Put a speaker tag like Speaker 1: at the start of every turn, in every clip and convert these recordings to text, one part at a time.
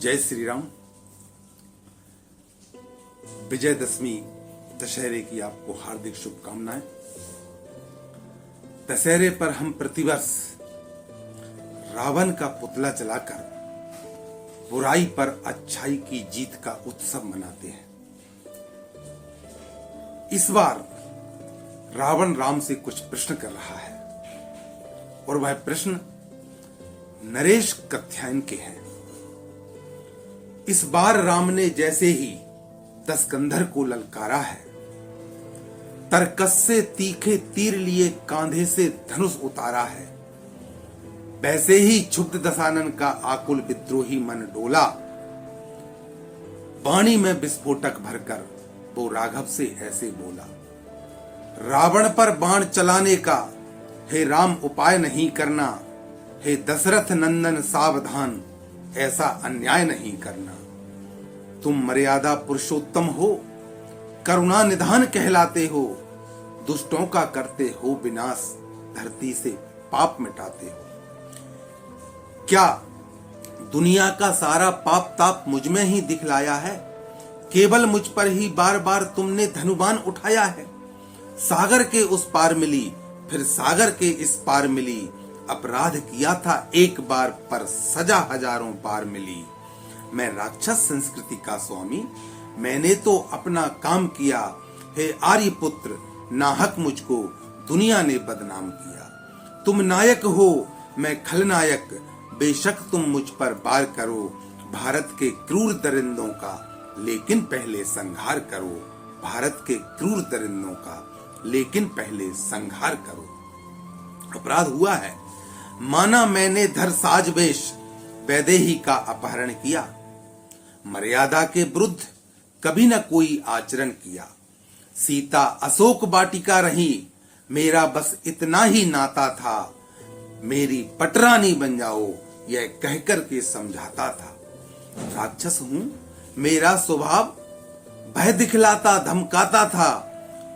Speaker 1: जय श्री राम। विजयदशमी दशहरे की आपको हार्दिक शुभकामनाएं। दशहरे पर हम प्रतिवर्ष रावण का पुतला जलाकर बुराई पर अच्छाई की जीत का उत्सव मनाते हैं। इस बार रावण राम से कुछ प्रश्न कर रहा है और वह प्रश्न नरेश कथ्यायन के हैं। इस बार राम ने जैसे ही दशकंधर को ललकारा है, तरकस से तीखे तीर लिए कांधे से धनुष उतारा है, वैसे ही क्षुब्ध दशानन का आकुल विद्रोही मन डोला। वाणी में विस्फोटक भरकर वो राघव से ऐसे बोला, रावण पर बाण चलाने का हे राम उपाय नहीं करना, हे दशरथ नंदन सावधान ऐसा अन्याय नहीं करना। तुम मर्यादा पुरुषोत्तम हो, करुणा निधान कहलाते हो, दुष्टों का करते हो विनाश, धरती से पाप मिटाते हो। क्या दुनिया का सारा पाप ताप मुझ में ही दिखलाया है? केवल मुझ पर ही बार बार तुमने धनुबान उठाया है। सागर के उस पार मिली, फिर सागर के इस पार मिली, अपराध किया था एक बार पर सजा हजारों बार मिली। मैं राक्षस संस्कृति का स्वामी, मैंने तो अपना काम किया, हे आर्यपुत्र नाहक मुझको दुनिया ने बदनाम किया। तुम नायक हो मैं खलनायक, बेशक तुम मुझ पर वार करो, भारत के क्रूर दरिंदों का लेकिन पहले संहार करो, भारत के क्रूर दरिंदों का लेकिन पहले संहार करो। अपराध हुआ है, माना मैंने धर साज वेश, वैदेही का अपहरण किया, मर्यादा के विरुद्ध कभी न कोई आचरण किया। सीता अशोक वाटिका रही, मेरा बस इतना ही नाता था, मेरी पटरानी बन जाओ यह कहकर के समझाता था। राक्षस हूं, मेरा स्वभाव भय दिखलाता धमकाता था,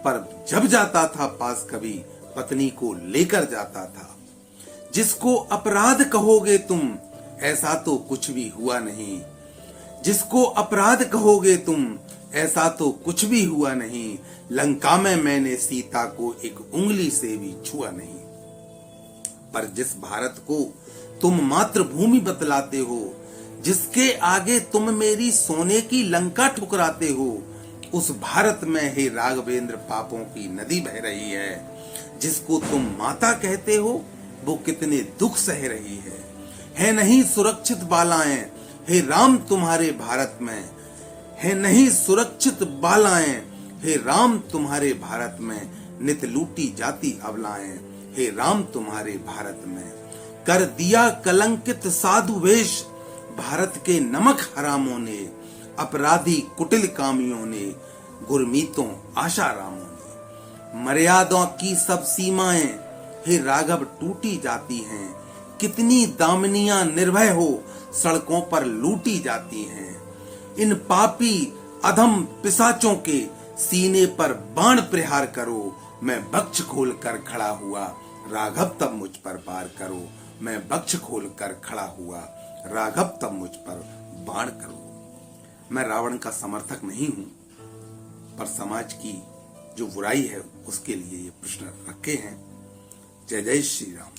Speaker 1: पर जब जाता था पास कभी पत्नी को लेकर जाता था। जिसको अपराध कहोगे तुम ऐसा तो कुछ भी हुआ नहीं, जिसको अपराध कहोगे तुम ऐसा तो कुछ भी हुआ नहीं। लंका में मैंने सीता को एक उंगली से भी छुआ नहीं। पर जिस भारत को तुम मातृभूमि बतलाते हो, जिसके आगे तुम मेरी सोने की लंका ठुकराते हो, उस भारत में हे राघवेंद्र पापों की नदी बह रही है। जिसको तुम माता कहते हो वो कितने दुख सह रही है नहीं सुरक्षित बालाएं, हे राम तुम्हारे भारत में है नहीं सुरक्षित बालाएं, हे राम तुम्हारे भारत में नित लूटी जाती अबलाएं, हे राम तुम्हारे भारत में कर दिया कलंकित साधु वेश, भारत के नमक हरामों ने, अपराधी कुटिल कामियों ने, गुरमीतों आशारामों ने। मर्यादा की सब सीमाएं हे राघव टूटी जाती हैं, कितनी दामनियां निर्भय हो सड़कों पर लूटी जाती हैं। इन पापी अधम पिशाचों के सीने पर बाण प्रहार करो, मैं बक्ष खोल कर खड़ा हुआ, राघव तब मुझ पर वार करो, मैं बक्ष खोल कर खड़ा हुआ, राघव तब मुझ पर बाण करो। मैं रावण का समर्थक नहीं हूं, पर समाज की जो बुराई है उसके लिए ये प्रश्न रखे हैं। जय जय श्री राम।